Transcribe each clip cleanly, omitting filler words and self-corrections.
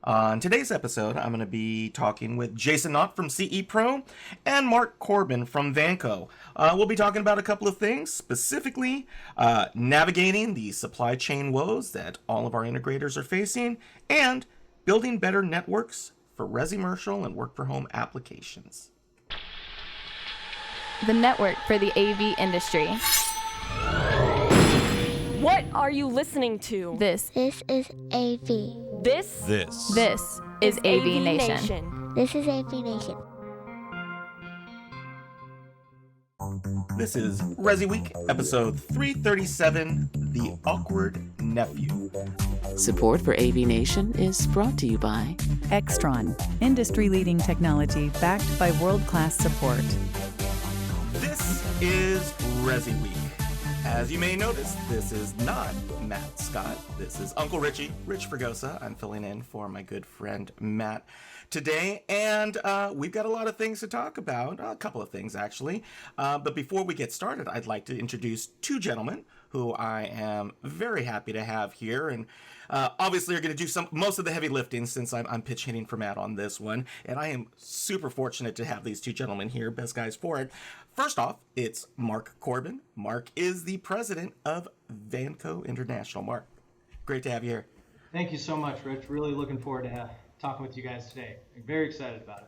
On today's episode, I'm going to be talking with Jason Knott from CE Pro and Mark Corbin from Vanco. We'll be talking about a couple of things, specifically navigating the supply chain woes that all of our integrators are facing and building better networks for resimercial and work-from-home applications. The network for the AV industry. What are you listening to? This is AV. This is AVNation. This is AVNation. This is ResiWeek, episode 337, The Awkward Nephew. Support for AVNation is brought to you by Extron, industry-leading technology backed by world-class support. This is ResiWeek. As you may notice, this is not Matt Scott. This is Uncle Richie, Rich Fregosa. I'm filling in for my good friend Matt today, and we've got a lot of things to talk about, a couple of things actually. But before we get started, I'd like to introduce two gentlemen who I am very happy to have here, and obviously are going to do most of the heavy lifting since I'm pitch hitting for Matt on this one, and I am super fortunate to have these two gentlemen here, best guys for it. First off, it's Mark Corbin. Mark is the president of Vanco International. Mark, great to have you here. Thank you so much, Rich. Really looking forward to talking with you guys today. I'm very excited about it.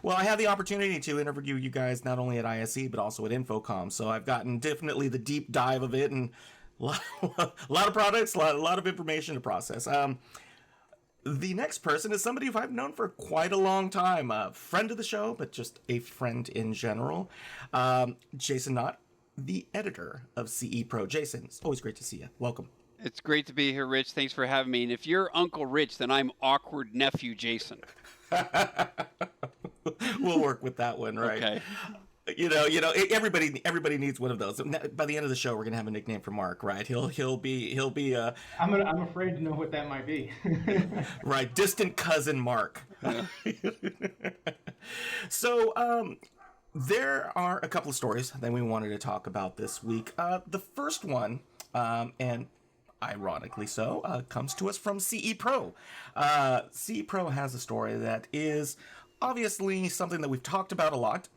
Well, I had the opportunity to interview you guys not only at ISE, but also at Infocom, so I've gotten definitely the deep dive of it, and a lot of products, a lot of information to process. The next person is somebody who I've known for quite a long time, a friend of the show, but just a friend in general. Jason Knott, the editor of CE Pro. Jason, it's always great to see you. Welcome. It's great to be here, Rich. Thanks for having me. And if you're Uncle Rich, then I'm awkward nephew Jason. We'll work with that one, right? Okay. You know, everybody needs one of those. By the end of the show, we're gonna have a nickname for Mark, right? He'll be. I'm afraid to know what that might be. Right, distant cousin Mark. Yeah. So, there are a couple of stories that we wanted to talk about this week. The first one, and ironically so, comes to us from CE Pro. CE Pro has a story that is obviously something that we've talked about a lot.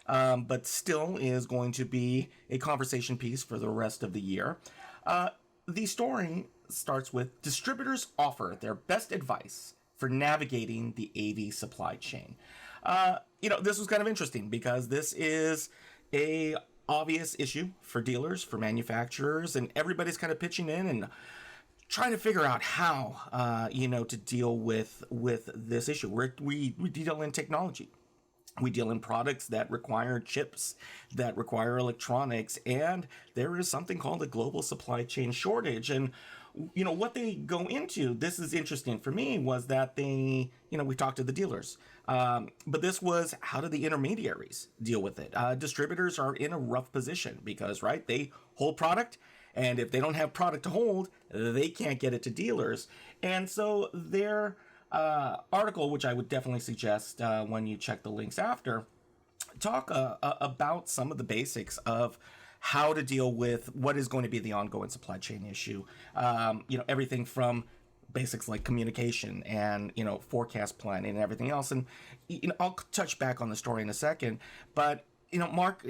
But still is going to be a conversation piece for the rest of the year. The story starts with distributors offer their best advice for navigating the AV supply chain. This was kind of interesting because this is a obvious issue for dealers, for manufacturers, and everybody's kind of pitching in and trying to figure out how, to deal with this issue. We deal in technology. We deal in products that require chips, that require electronics, and there is something called a global supply chain shortage. And, what they go into, this is interesting for me, was that we talked to the dealers. But this was, how do the intermediaries deal with it? Distributors are in a rough position because, right, they hold product, and if they don't have product to hold, they can't get it to dealers. And so they're article, which I would definitely suggest when you check the links after, talk about some of the basics of how to deal with what is going to be the ongoing supply chain issue. Everything from basics like communication and, forecast planning and everything else. And, I'll touch back on the story in a second. But, Mark,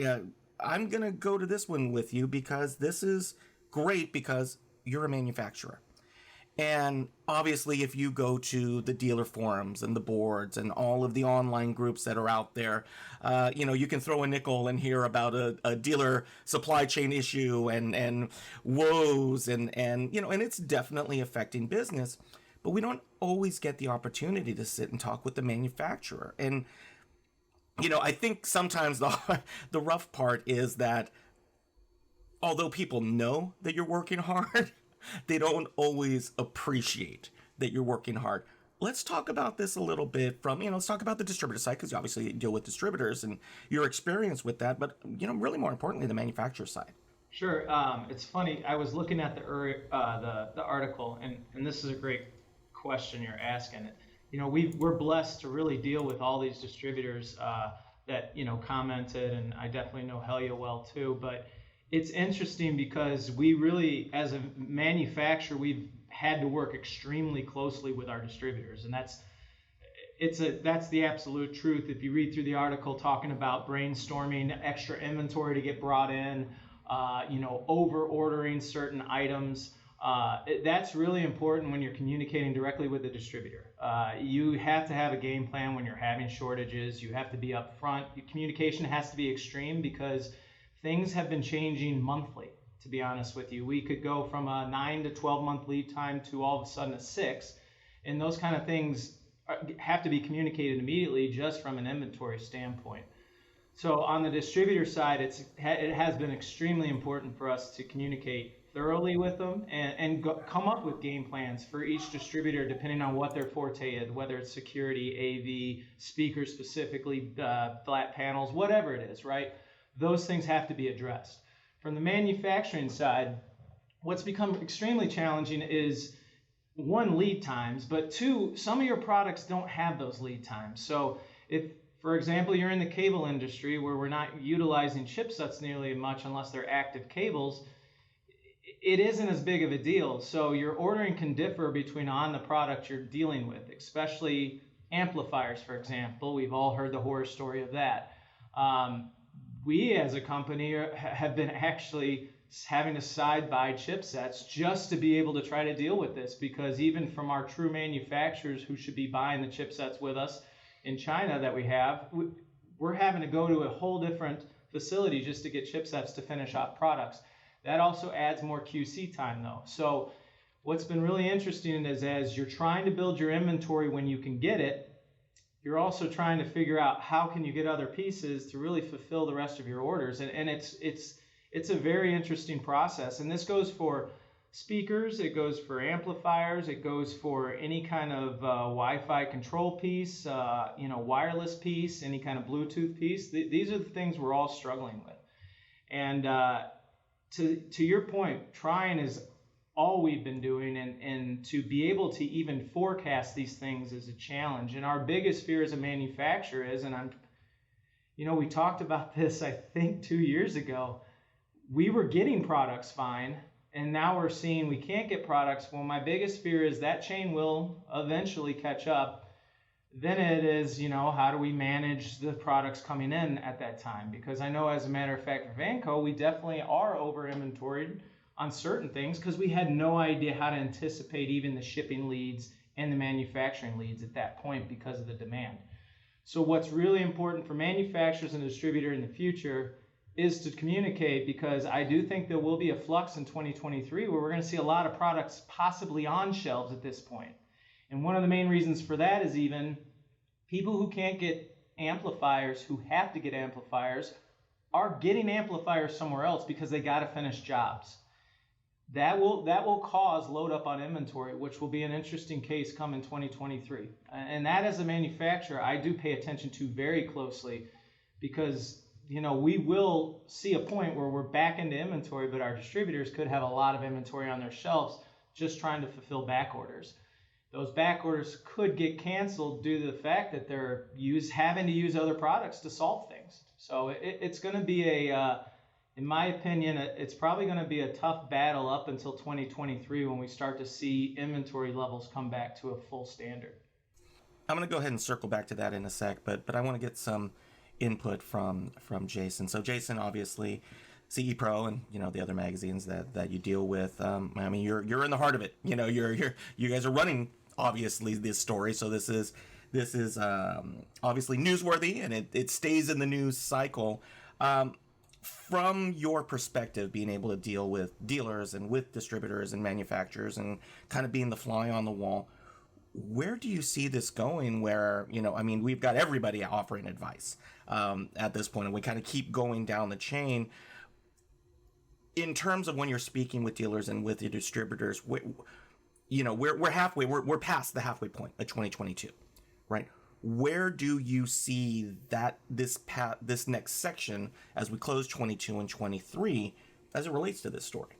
I'm going to go to this one with you because this is great because you're a manufacturer. And obviously, if you go to the dealer forums and the boards and all of the online groups that are out there, you can throw a nickel and hear about a dealer supply chain issue and woes and it's definitely affecting business. But we don't always get the opportunity to sit and talk with the manufacturer. And, I think sometimes the rough part is that although people know that you're working hard, they don't always appreciate that you're working hard. Let's talk about this a little bit from, let's talk about the distributor side, because you obviously deal with distributors and your experience with that, but, really more importantly, the manufacturer side. Sure. It's funny. I was looking at the article, and this is a great question you're asking. We're blessed to really deal with all these distributors that, commented, and I definitely know Helia well too, but it's interesting because we really, as a manufacturer, we've had to work extremely closely with our distributors, and that's the absolute truth. If you read through the article talking about brainstorming extra inventory to get brought in, over ordering certain items, that's really important when you're communicating directly with the distributor. You have to have a game plan when you're having shortages. You have to be upfront. Communication has to be extreme because things have been changing monthly, to be honest with you. We could go from a 9 to 12 month lead time to all of a sudden a 6, and those kind of things have to be communicated immediately just from an inventory standpoint. So on the distributor side, it has been extremely important for us to communicate thoroughly with them and come up with game plans for each distributor depending on what their forte is, whether it's security, AV, speakers specifically, flat panels, whatever it is, right? Those things have to be addressed. From the manufacturing side, what's become extremely challenging is, one, lead times, but two, some of your products don't have those lead times. So if, for example, you're in the cable industry where we're not utilizing chipsets nearly as much unless they're active cables, it isn't as big of a deal. So your ordering can differ between on the product you're dealing with, especially amplifiers, for example. We've all heard the horror story of that. We as a company have been actually having to side buy chipsets just to be able to try to deal with this, because even from our true manufacturers who should be buying the chipsets with us in China that we're having to go to a whole different facility just to get chipsets to finish off products. That also adds more QC time though. So what's been really interesting is as you're trying to build your inventory when you can get it, you're also trying to figure out how can you get other pieces to really fulfill the rest of your orders. And it's a very interesting process. And this goes for speakers, it goes for amplifiers, it goes for any kind of Wi-Fi control piece, wireless piece, any kind of Bluetooth piece. These are the things we're all struggling with. And to your point, trying is all we've been doing, and to be able to even forecast these things is a challenge. And our biggest fear as a manufacturer is, and we talked about this, I think 2 years ago, we were getting products fine, and now we're seeing we can't get products. Well, my biggest fear is that chain will eventually catch up. Then it is, how do we manage the products coming in at that time? Because I know, as a matter of fact, for Vanco, we definitely are over inventoried on certain things because we had no idea how to anticipate even the shipping leads and the manufacturing leads at that point because of the demand. So what's really important for manufacturers and distributor in the future is to communicate, because I do think there will be a flux in 2023 where we're going to see a lot of products possibly on shelves at this point. And one of the main reasons for that is even people who can't get amplifiers, who have to get amplifiers, are getting amplifiers somewhere else because they got to finish jobs. That will cause load up on inventory, which will be an interesting case come in 2023. And that, as a manufacturer, I do pay attention to very closely, because we will see a point where we're back into inventory, but our distributors could have a lot of inventory on their shelves just trying to fulfill back orders. Those back orders could get canceled due to the fact that they're having to use other products to solve things. So it's going to be in my opinion, it's probably going to be a tough battle up until 2023 when we start to see inventory levels come back to a full standard. I'm going to go ahead and circle back to that in a sec, but I want to get some input from Jason. So Jason, obviously, CE Pro and the other magazines that you deal with. You're in the heart of it. You guys are running obviously this story, so this is obviously newsworthy, and it stays in the news cycle. From your perspective, being able to deal with dealers and with distributors and manufacturers and kind of being the fly on the wall, where do you see this going? Where, we've got everybody offering advice at this point, and we kind of keep going down the chain. In terms of when you're speaking with dealers and with your distributors, we're halfway, we're past the halfway point of 2022, right? Where do you see that this next section as we close 22 and 23 as it relates to this story?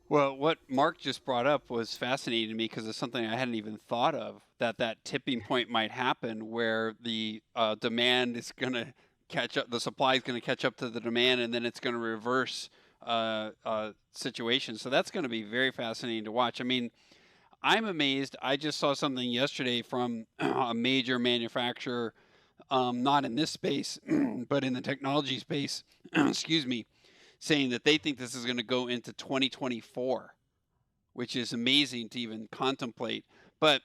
Well, what Mark just brought up was fascinating to me because it's something I hadn't even thought of, that tipping point might happen where the demand is going to catch up, the supply is going to catch up to the demand, and then it's going to reverse situation. So that's going to be very fascinating to watch. I'm amazed. I just saw something yesterday from a major manufacturer, not in this space, but in the technology space, excuse me, saying that they think this is going to go into 2024, which is amazing to even contemplate. But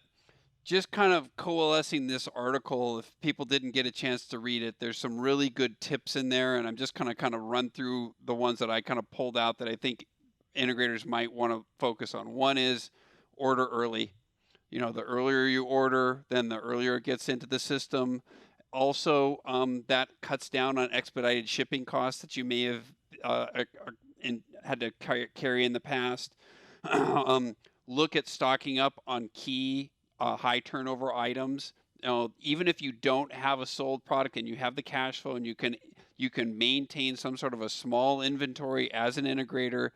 just kind of coalescing this article, if people didn't get a chance to read it, there's some really good tips in there, and I'm just kind of run through the ones that I kind of pulled out that I think integrators might want to focus on. One is order early. The earlier you order, then the earlier it gets into the system. Also, that cuts down on expedited shipping costs that you may have had to carry in the past. Look at stocking up on key high turnover items. Even if you don't have a sold product and you have the cash flow and you can maintain some sort of a small inventory as an integrator,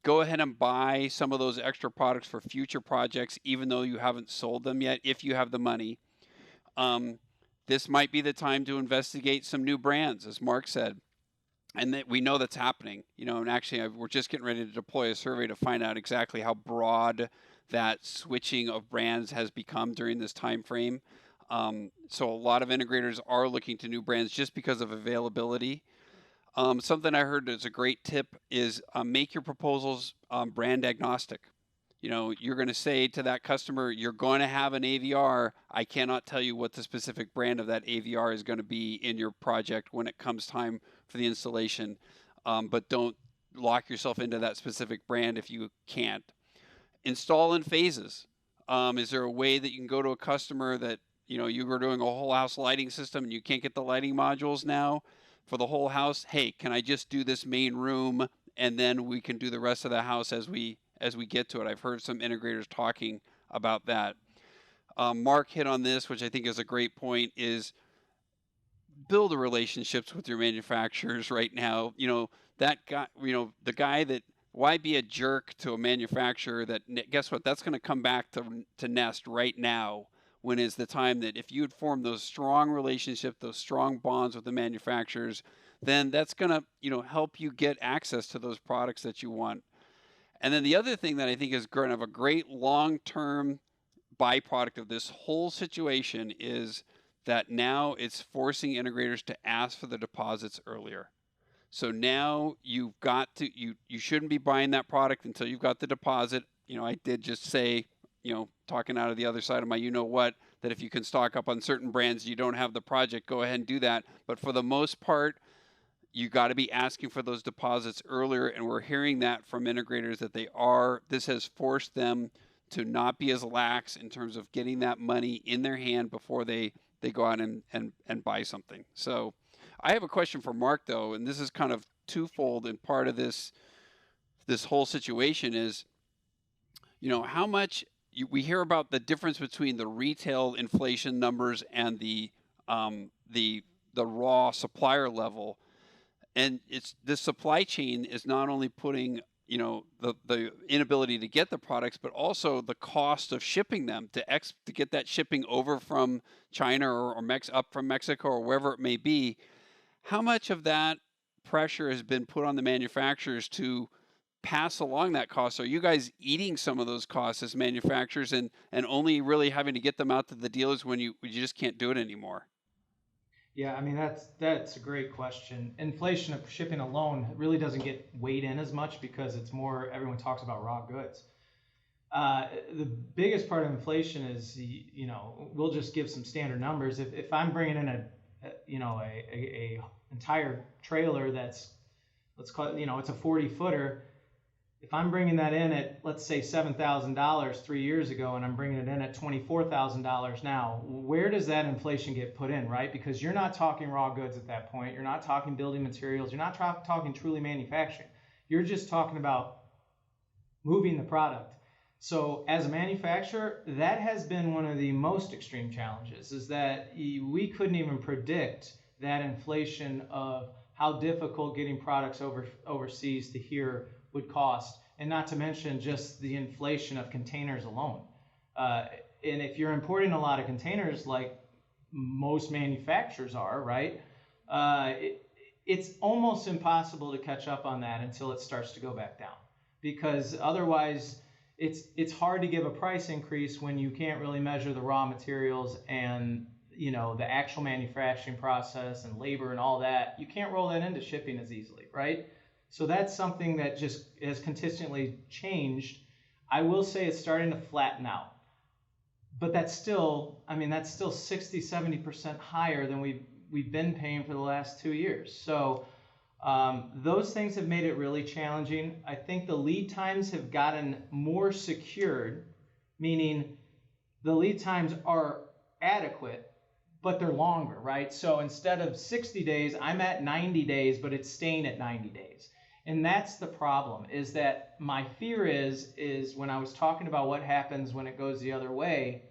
go ahead and buy some of those extra products for future projects, even though you haven't sold them yet, if you have the money. This might be the time to investigate some new brands, as Mark said. And that we know that's happening, and actually we're just getting ready to deploy a survey to find out exactly how broad that switching of brands has become during this time frame. So a lot of integrators are looking to new brands just because of availability. Something I heard as a great tip is make your proposals brand agnostic. You're going to say to that customer, you're going to have an AVR. I cannot tell you what the specific brand of that AVR is going to be in your project when it comes time for the installation. But don't lock yourself into that specific brand if you can't. Install in phases. Is there a way that you can go to a customer that, you were doing a whole house lighting system and you can't get the lighting modules now for the whole house? Hey, can I just do this main room and then we can do the rest of the house as we get to it? I've heard some integrators talking about that. Mark hit on this, which I think is a great point, is build the relationships with your manufacturers right now. That guy, the guy that, why be a jerk to a manufacturer that, guess what, that's going to come back to nest right now, when is the time that if you had formed those strong relationships, those strong bonds with the manufacturers, then that's going to, help you get access to those products that you want. And then the other thing that I think is going to have a great long-term byproduct of this whole situation is that now it's forcing integrators to ask for the deposits earlier. So now you've got to, you shouldn't be buying that product until you've got the deposit. I did just say, talking out of the other side of my that if you can stock up on certain brands, you don't have the project, go ahead and do that. But for the most part, you got to be asking for those deposits earlier, and we're hearing that from integrators that this has forced them to not be as lax in terms of getting that money in their hand before they go out and buy something. So I have a question for Mark, though, and this is kind of twofold, and part of this whole situation is, how much we hear about the difference between the retail inflation numbers and the raw supplier level. And it's the supply chain is not only putting, the inability to get the products, but also the cost of shipping them to get that shipping over from China or up from Mexico or wherever it may be. How much of that pressure has been put on the manufacturers to pass along that cost? Are you guys eating some of those costs as manufacturers and only really having to get them out to the dealers when you just can't do it anymore? Yeah, I mean, that's a great question. Inflation of shipping alone really doesn't get weighed in as much because it's more, everyone talks about raw goods. The biggest part of inflation is, we'll just give some standard numbers. If I'm bringing in a entire trailer that's, let's call it, it's a 40-footer. If I'm bringing that in at, let's say, $7,000 3 years ago, and I'm bringing it in at $24,000 now, where does that inflation get put in, right? Because you're not talking raw goods at that point. You're not talking building materials. You're not talking truly manufacturing. You're just talking about moving the product. So as a manufacturer, that has been one of the most extreme challenges, is that we couldn't even predict that inflation of how difficult getting products overseas to here would cost, and not to mention just the inflation of containers alone. And if you're importing a lot of containers, like most manufacturers are, right, it's almost impossible to catch up on that until it starts to go back down, because otherwise it's hard to give a price increase when you can't really measure the raw materials and the actual manufacturing process and labor and all that. You can't roll that into shipping as easily, right? So that's something that just has consistently changed. I will say it's starting to flatten out, but that's still 60, 70% higher than we've been paying for the last 2 years. So those things have made it really challenging. I think the lead times have gotten more secured, meaning the lead times are adequate, but they're longer, right? So instead of 60 days, I'm at 90 days, but it's staying at 90 days. And that's the problem, is that my fear is when I was talking about what happens when it goes the other way,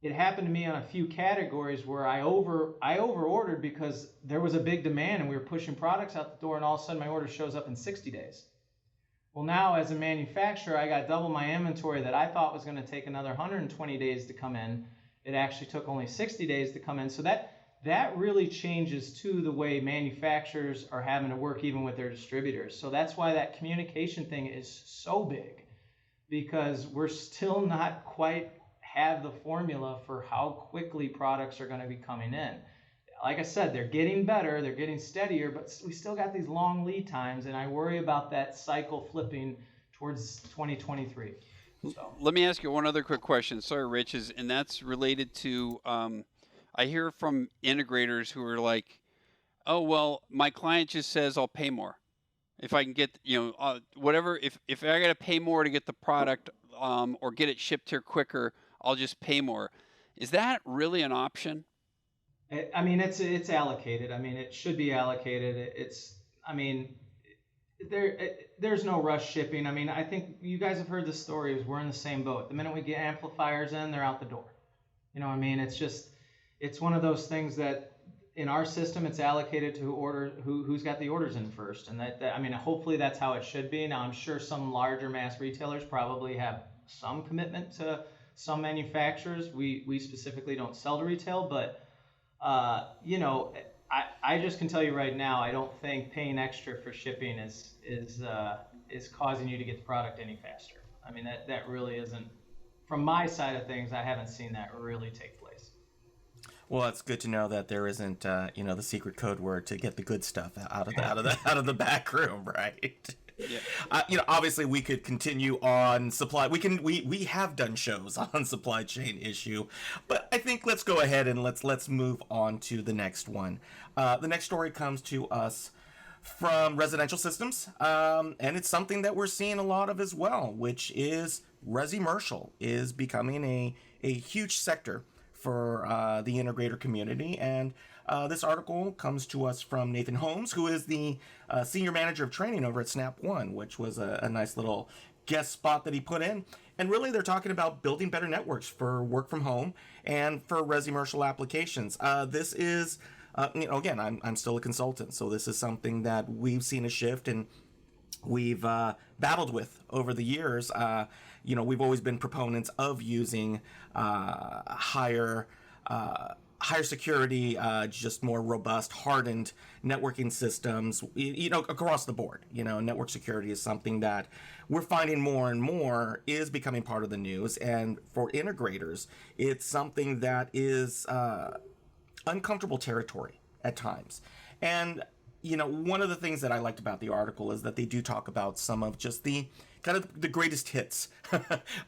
it happened to me on a few categories where I over ordered because there was a big demand and we were pushing products out the door, and all of a sudden my order shows up in 60 days. Well, now as a manufacturer, I got double my inventory that I thought was going to take another 120 days to come in. It actually took only 60 days to come in. So that really changes too the way manufacturers are having to work even with their distributors. So that's why that communication thing is so big, because we're still not quite have the formula for how quickly products are going to be coming in. Like I said, they're getting better, they're getting steadier, but we still got these long lead times, and I worry about that cycle flipping towards 2023. So. Let me ask you one other quick question. Sorry, Rich, and that's related to, I hear from integrators who are like, oh, well, my client just says I'll pay more. If I can get, whatever, if I got to pay more to get the product or get it shipped here quicker, I'll just pay more. Is that really an option? I mean, it's allocated. I mean, it should be allocated. There's no rush shipping. I mean, I think you guys have heard the stories. We're in the same boat. The minute we get amplifiers in, they're out the door. You know what I mean? It's one of those things that in our system, it's allocated to who's got the orders in first. And hopefully that's how it should be. Now, I'm sure some larger mass retailers probably have some commitment to some manufacturers. We specifically don't sell to retail, but I just can tell you right now, I don't think paying extra for shipping is causing you to get the product any faster. I mean, that really isn't, from my side of things, I haven't seen that really take place. Well, it's good to know that there isn't, the secret code word to get the good stuff out of the back room, right? Yeah. Obviously, we could continue on supply. We have done shows on supply chain issue, but I think let's go ahead and let's move on to the next one. The next story comes to us from residential systems, and it's something that we're seeing a lot of as well, which is resimercial is becoming a huge sector for the integrator community. And this article comes to us from Nathan Holmes, who is the senior manager of training over at Snap One, which was a nice little guest spot that he put in. And really, they're talking about building better networks for work from home and for resimercial applications. This is, again, I'm still a consultant, so this is something that we've seen a shift and we've battled with over the years. We've always been proponents of using higher security, just more robust, hardened networking systems, across the board. Network security is something that we're finding more and more is becoming part of the news. And for integrators, it's something that is uncomfortable territory at times. And, one of the things that I liked about the article is that they do talk about some of just the kind of the greatest hits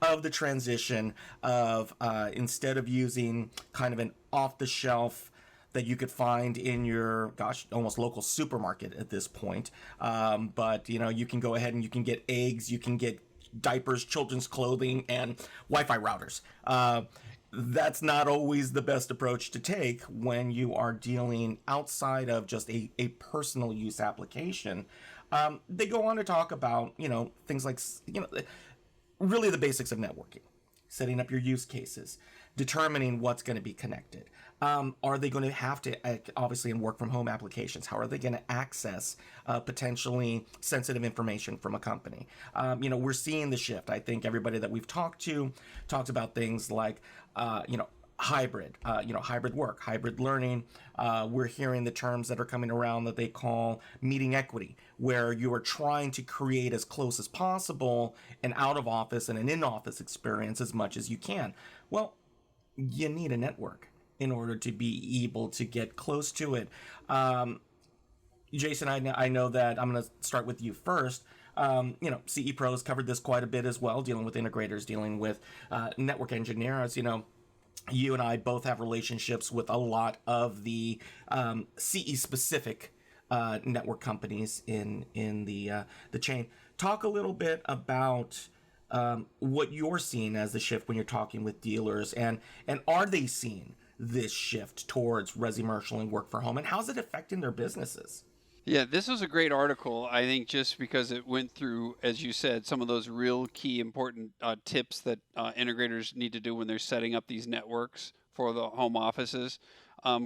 of the transition of instead of using kind of an off-the-shelf that you could find in your, almost local supermarket at this point. But, you can go ahead and you can get eggs, you can get diapers, children's clothing, and Wi-Fi routers. That's not always the best approach to take when you are dealing outside of just a personal use application. They go on to talk about, things like, really the basics of networking, setting up your use cases, determining what's going to be connected. Are they going to have to, obviously in work from home applications, how are they going to access potentially sensitive information from a company? We're seeing the shift. I think everybody that we've talked to talks about things like, hybrid, hybrid work, hybrid learning. We're hearing the terms that are coming around that they call meeting equity, where you are trying to create as close as possible an out of office and an in office experience as much as you can. Well, you need a network in order to be able to get close to it. Jason, I know that I'm going to start with you first. CE Pros covered this quite a bit as well, dealing with integrators, dealing with network engineers. You and I both have relationships with a lot of the CE specific network companies in the chain. Talk a little bit about what you're seeing as the shift when you're talking with dealers, and are they seeing this shift towards resimercial and work from home, and how's it affecting their businesses? Yeah, this was a great article, I think, just because it went through, as you said, some of those real key important tips that integrators need to do when they're setting up these networks for the home offices.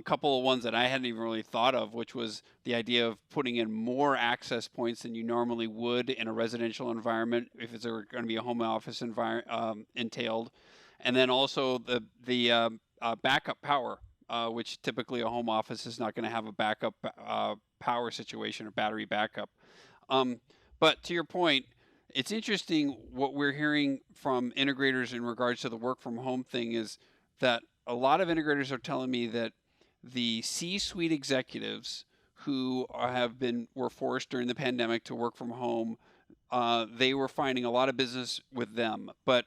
Couple of ones that I hadn't even really thought of, which was the idea of putting in more access points than you normally would in a residential environment if it's going to be a home office entailed. And then also the backup power, which typically a home office is not going to have a backup power situation or battery backup. But to your point, it's interesting what we're hearing from integrators in regards to the work from home thing is that a lot of integrators are telling me that the C-suite executives who were forced during the pandemic to work from home, they were finding a lot of business with them. But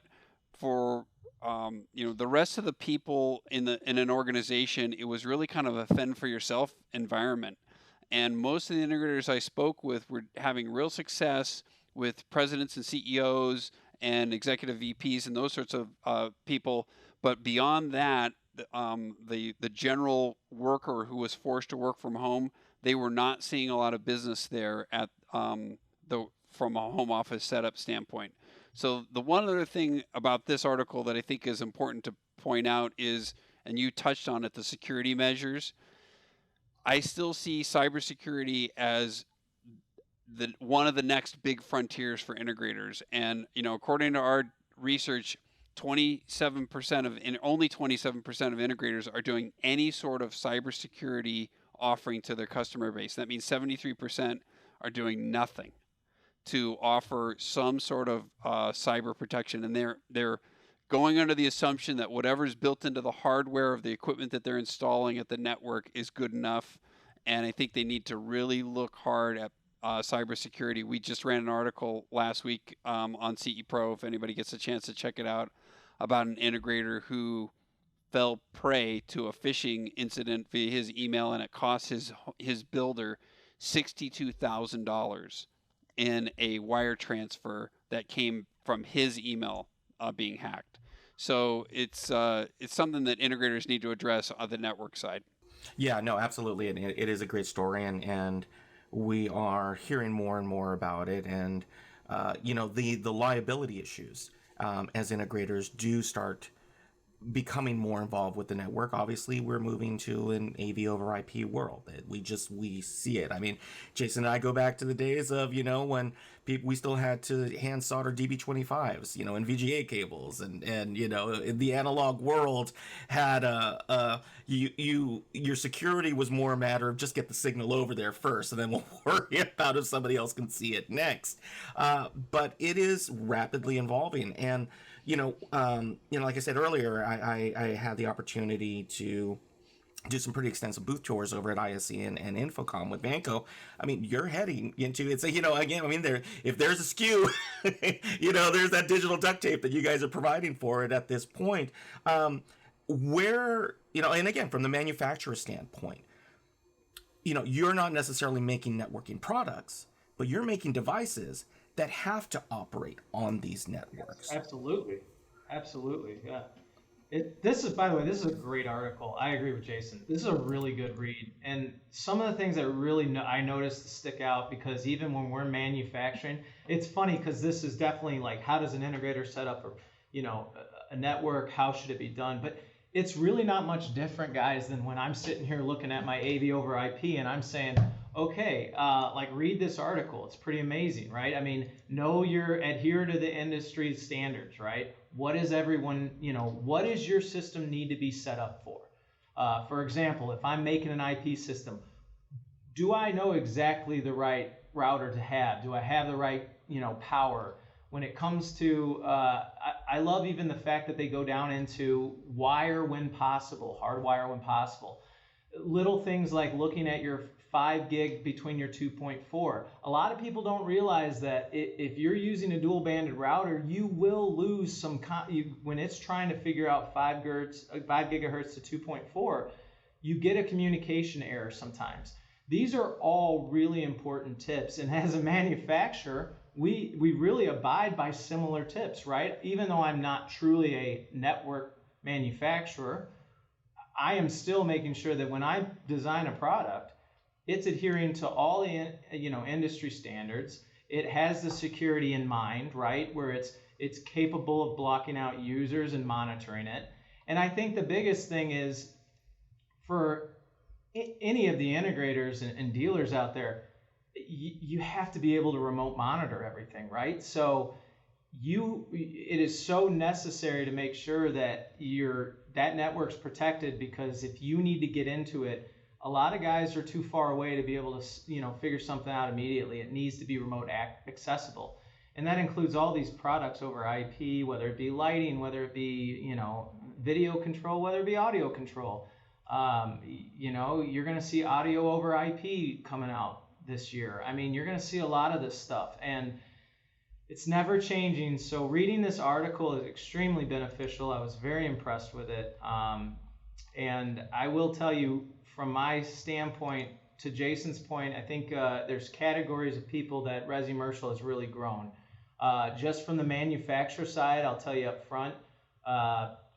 for the rest of the people in an organization, it was really kind of a fend for yourself environment. And most of the integrators I spoke with were having real success with presidents and CEOs and executive VPs and those sorts of people. But beyond that, the general worker who was forced to work from home, they were not seeing a lot of business there from a home office setup standpoint. So the one other thing about this article that I think is important to point out is, and you touched on it, the security measures. I still see cybersecurity as one of the next big frontiers for integrators. And, according to our research, only 27% of integrators are doing any sort of cybersecurity offering to their customer base. That means 73% are doing nothing to offer some sort of cyber protection, and they're going under the assumption that whatever's built into the hardware of the equipment that they're installing at the network is good enough. And I think they need to really look hard at cybersecurity. We just ran an article last week on CE Pro, if anybody gets a chance to check it out, about an integrator who fell prey to a phishing incident via his email, and it cost his builder $62,000 in a wire transfer that came from his email being hacked. So it's something that integrators need to address on the network side. Yeah, no, absolutely. It is a great story, and we are hearing more and more about it. And, the liability issues as integrators do start becoming more involved with the network. Obviously, we're moving to an AV over IP world. We see it. I mean, Jason and I go back to the days of, when we still had to hand solder DB25s, and VGA cables, and the analog world had your security was more a matter of just get the signal over there first, and then we'll worry about if somebody else can see it next. But it is rapidly evolving, and like I said earlier, I had the opportunity to do some pretty extensive booth tours over at ISE and Infocom with Vanco. I mean, you're heading into it's if there's a skew, there's that digital duct tape that you guys are providing for it at this point. Where and again, from the manufacturer standpoint, you're not necessarily making networking products, but you're making devices that have to operate on these networks. Absolutely, yeah. This is a great article. I agree with Jason. This is a really good read, and some of the things that really I noticed stick out, because even when we're manufacturing, it's funny because this is definitely like, how does an integrator set up a network? How should it be done? But it's really not much different, guys, than when I'm sitting here looking at my AV over IP and I'm saying, okay, read this article. It's pretty amazing, right? I mean, adhere to the industry standards, right? what is everyone, what does your system need to be set up for? For example, if I'm making an IP system, do I know exactly the right router to have? Do I have the right, power? When it comes to, I love even the fact that they go down into wire when possible, hardwire when possible. Little things like looking at your 5 gig between your 2.4. A lot of people don't realize that if you're using a dual banded router, you will lose some, when it's trying to figure out 5 gigahertz to 2.4, you get a communication error sometimes. These are all really important tips. And as a manufacturer, we really abide by similar tips, right? Even though I'm not truly a network manufacturer, I am still making sure that when I design a product, it's adhering to all the industry standards. It has the security in mind, right? Where it's capable of blocking out users and monitoring it. And I think the biggest thing is for any of the integrators and dealers out there, you have to be able to remote monitor everything, right? So it is so necessary to make sure that that network's protected, because if you need to get into it, a lot of guys are too far away to be able to, figure something out immediately. It needs to be remote accessible. And that includes all these products over IP, whether it be lighting, whether it be, video control, whether it be audio control. You're going to see audio over IP coming out this year. I mean, you're going to see a lot of this stuff, and it's never changing. So reading this article is extremely beneficial. I was very impressed with it. And I will tell you, from my standpoint, to Jason's point, I think there's categories of people that ResiMercial has really grown. Just from the manufacturer side, I'll tell you up front,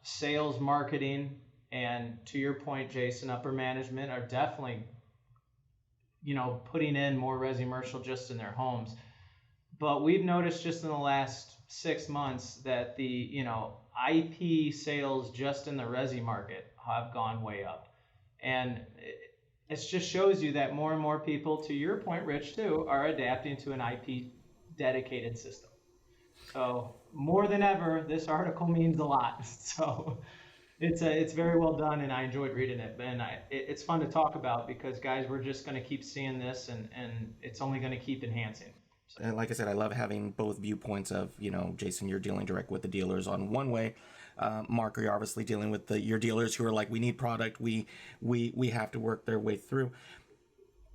sales, marketing, and to your point, Jason, upper management are definitely, putting in more ResiMercial just in their homes. But we've noticed just in the last 6 months that the, IP sales just in the Resi market have gone way up. And it just shows you that more and more people, to your point, Rich, too, are adapting to an IP dedicated system. So more than ever, this article means a lot. So it's very well done, and I enjoyed reading it. And it's fun to talk about, because, guys, we're just going to keep seeing this, and it's only going to keep enhancing. So. And like I said, I love having both viewpoints of, Jason, you're dealing direct with the dealers on one way. Mark, you're obviously dealing with your dealers who are like, we need product. We have to work their way through.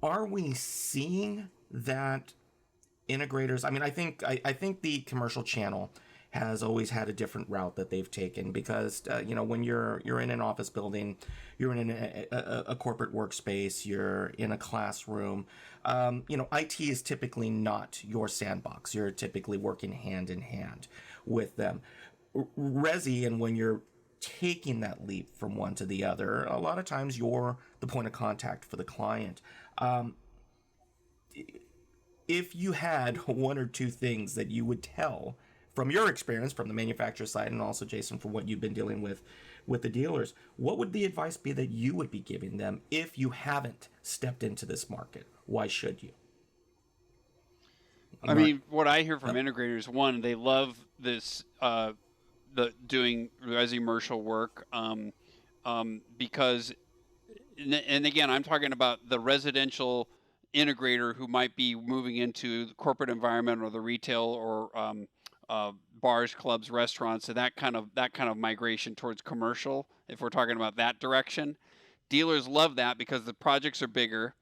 Are we seeing that integrators? I mean, I think the commercial channel has always had a different route that they've taken, because when you're in an office building, you're in a corporate workspace, you're in a classroom, IT is typically not your sandbox. You're typically working hand in hand with them. Resi, and when you're taking that leap from one to the other, a lot of times you're the point of contact for the client. If you had one or two things that you would tell from your experience from the manufacturer side, and also, Jason, from what you've been dealing with the dealers, what would the advice be that you would be giving them if you haven't stepped into this market? Why should you? I mean, what I hear from integrators, one, they love this, the doing ResiMercial work, because, and again, I'm talking about the residential integrator who might be moving into the corporate environment or the retail or bars, clubs, restaurants, and that kind of migration towards commercial. If we're talking about that direction, dealers love that because the projects are bigger,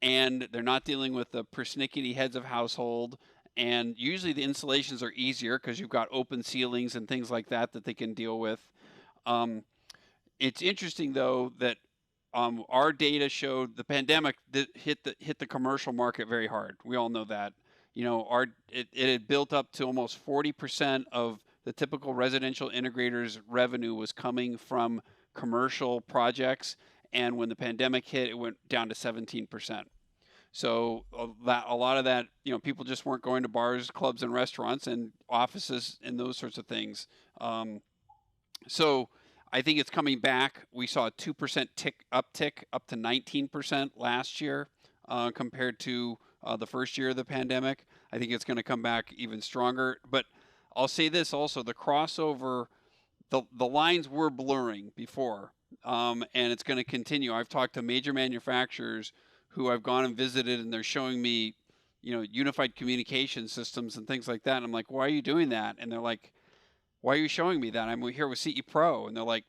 and they're not dealing with the persnickety heads of household. And usually the installations are easier because you've got open ceilings and things like that they can deal with. It's interesting, though, that our data showed the pandemic hit the commercial market very hard. We all know that. It had built up to almost 40% of the typical residential integrator's revenue was coming from commercial projects, and when the pandemic hit, it went down to 17%. So a lot of that, people just weren't going to bars, clubs, and restaurants, and offices, and those sorts of things. So I think it's coming back. We saw a 2% uptick up to 19% last year compared to the first year of the pandemic. I think it's going to come back even stronger. But I'll say this also: the crossover, the lines were blurring before, and it's going to continue. I've talked to major manufacturers who I've gone and visited, and they're showing me, unified communication systems and things like that. And I'm like, why are you doing that? And they're like, why are you showing me that? I'm here with CE Pro. And they're like,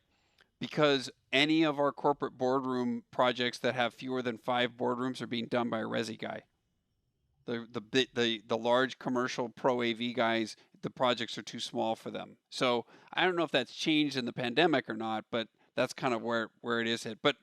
because any of our corporate boardroom projects that have fewer than 5 boardrooms are being done by a Resi guy. The large commercial pro AV guys, the projects are too small for them. So I don't know if that's changed in the pandemic or not, but that's kind of where it is hit. But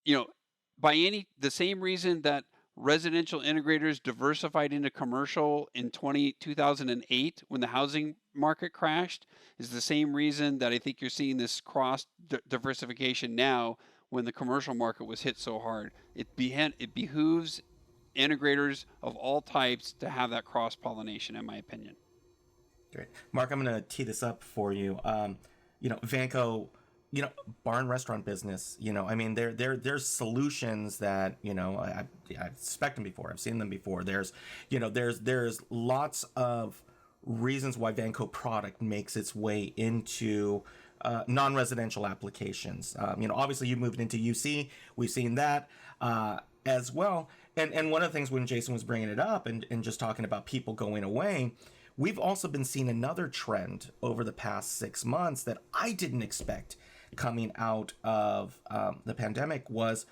the same reason that residential integrators diversified into commercial in 2008 when the housing market crashed is the same reason that I think you're seeing this cross diversification now when the commercial market was hit so hard. It behooves integrators of all types to have that cross pollination, in my opinion. Great. Mark, I'm going to tee this up for you. Vanco, bar and restaurant business, I mean, there's solutions that, I've spec'd them before. I've seen them before. There's lots of reasons why Vanco product makes its way into non-residential applications. Obviously you moved into UC. We've seen that as well. And one of the things when Jason was bringing it up and just talking about people going away, we've also been seeing another trend over the past 6 months that I didn't expect coming out of the pandemic was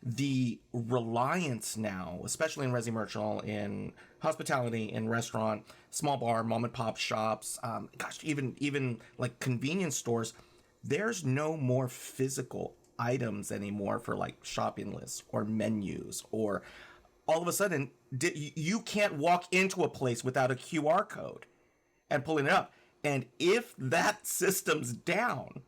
the reliance now, especially in resimercial, in hospitality, in restaurant, small bar, mom and pop shops, even like convenience stores. There's no more physical items anymore for like shopping lists or menus, or all of a sudden you can't walk into a place without a QR code and pulling it up. And if that system's down,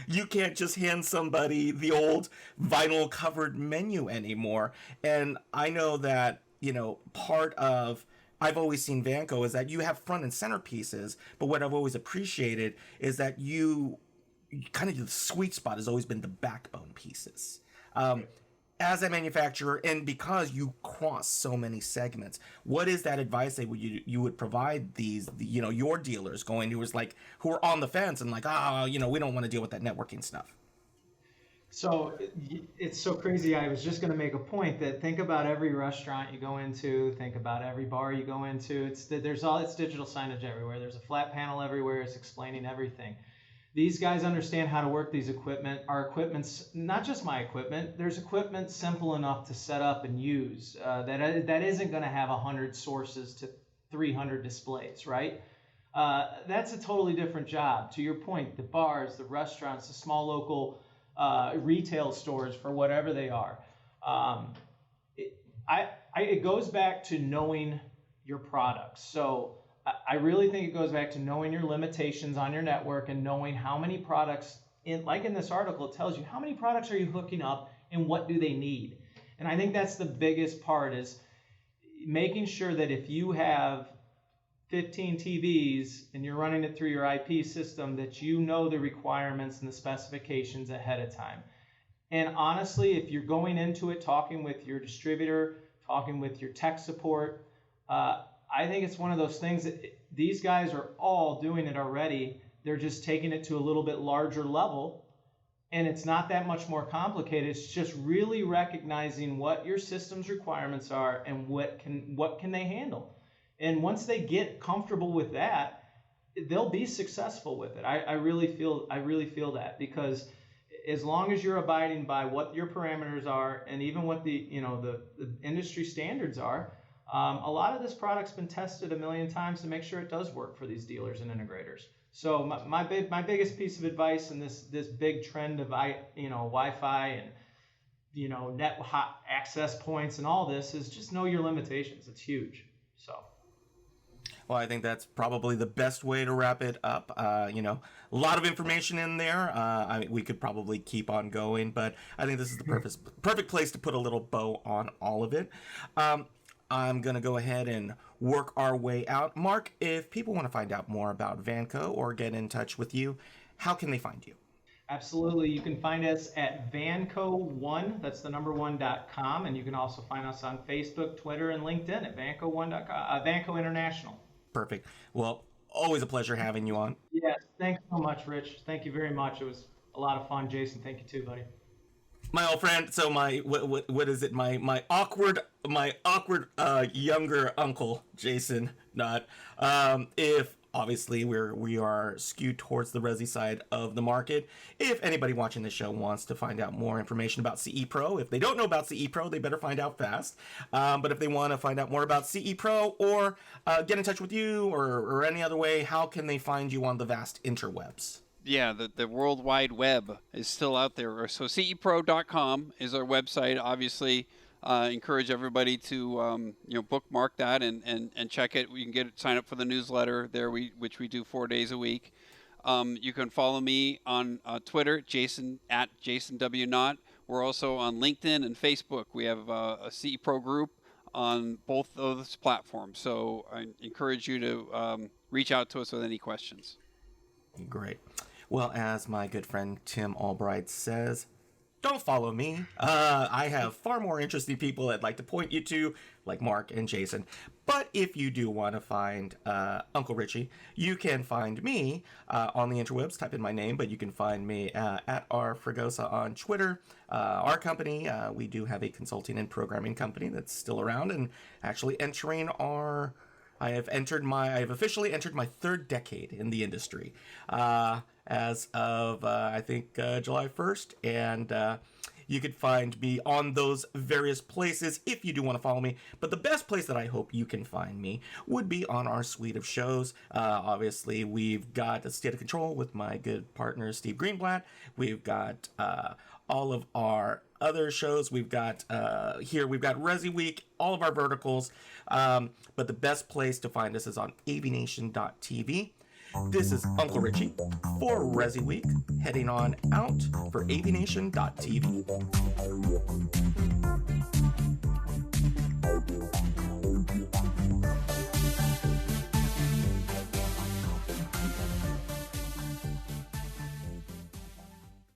you can't just hand somebody the old vinyl covered menu anymore. And I know that, part of, I've always seen Vanco is that you have front and center pieces, but what I've always appreciated is that you kind of, the sweet spot has always been the backbone pieces. As a manufacturer, and because you cross so many segments, what is that advice that you would provide these, your dealers going who are on the fence and like, we don't want to deal with that networking stuff? So it's so crazy. I was just going to make a point that think about every restaurant you go into, think about every bar you go into. It's digital signage everywhere. There's a flat panel everywhere. It's explaining everything. These guys understand how to work these equipment. Our equipment's not just my equipment. There's equipment simple enough to set up and use that isn't going to have 100 sources to 300 displays, right? That's a totally different job. To your point, the bars, the restaurants, the small local retail stores for whatever they are. It goes back to knowing your products. So I really think it goes back to knowing your limitations on your network and knowing how many products, like in this article, it tells you how many products are you hooking up and what do they need. And I think that's the biggest part, is making sure that if you have 15 TVs and you're running it through your IP system, that you know the requirements and the specifications ahead of time. And honestly, if you're going into it talking with your distributor, talking with your tech support, I think it's one of those things that these guys are all doing it already. They're just taking it to a little bit larger level, and it's not that much more complicated. It's just really recognizing what your system's requirements are and what can they handle. And once they get comfortable with that, they'll be successful with it. I really feel that, because as long as you're abiding by what your parameters are and even what the industry standards are, a lot of this product's been tested a million times to make sure it does work for these dealers and integrators. So my biggest piece of advice in this big trend of Wi-Fi and net access points and all this is just know your limitations. It's huge. So. Well, I think that's probably the best way to wrap it up. A lot of information in there. We could probably keep on going, but I think this is the perfect place to put a little bow on all of it. I'm going to go ahead and work our way out. Mark, if people want to find out more about Vanco or get in touch with you, how can they find you? Absolutely. You can find us at Vanco1, that's the number 1.com, and you can also find us on Facebook, Twitter, and LinkedIn at Vanco1.com, Vanco International. Perfect. Well, always a pleasure having you on. Yes, thanks so much, Rich. Thank you very much. It was a lot of fun. Jason, thank you too, buddy. My old friend, so my what is it? My awkward younger uncle, Jason, not if obviously we are skewed towards the resi side of the market. If anybody watching the show wants to find out more information about CE Pro, if they don't know about CE Pro, they better find out fast. But if they want to find out more about CE Pro or get in touch with you or any other way, how can they find you on the vast interwebs? Yeah, the World Wide Web is still out there. So cepro.com is our website. Obviously, encourage everybody to bookmark that and check it. You can sign up for the newsletter there, which we do 4 days a week. You can follow me on Twitter, Jason at Jason W. Knott. We're also on LinkedIn and Facebook. We have a CE Pro group on both of those platforms. So I encourage you to reach out to us with any questions. Great. Well, as my good friend Tim Albright says, don't follow me. I have far more interesting people I'd like to point you to, like Mark and Jason. But if you do want to find Uncle Richie, you can find me on the interwebs. Type in my name, but you can find me at rfregosa on Twitter. Our company, we do have a consulting and programming company that's still around and actually entering our... I have officially entered my third decade in the industry as of, I think, July 1st. And you could find me on those various places if you do want to follow me. But the best place that I hope you can find me would be on our suite of shows. Obviously, we've got A State of Control with my good partner, Steve Greenblatt. We've got all of our other shows. We've got ResiWeek, all of our verticals. But the best place to find us is on AVNation.tv. This is Uncle Richie for ResiWeek, heading on out for AVNation.tv.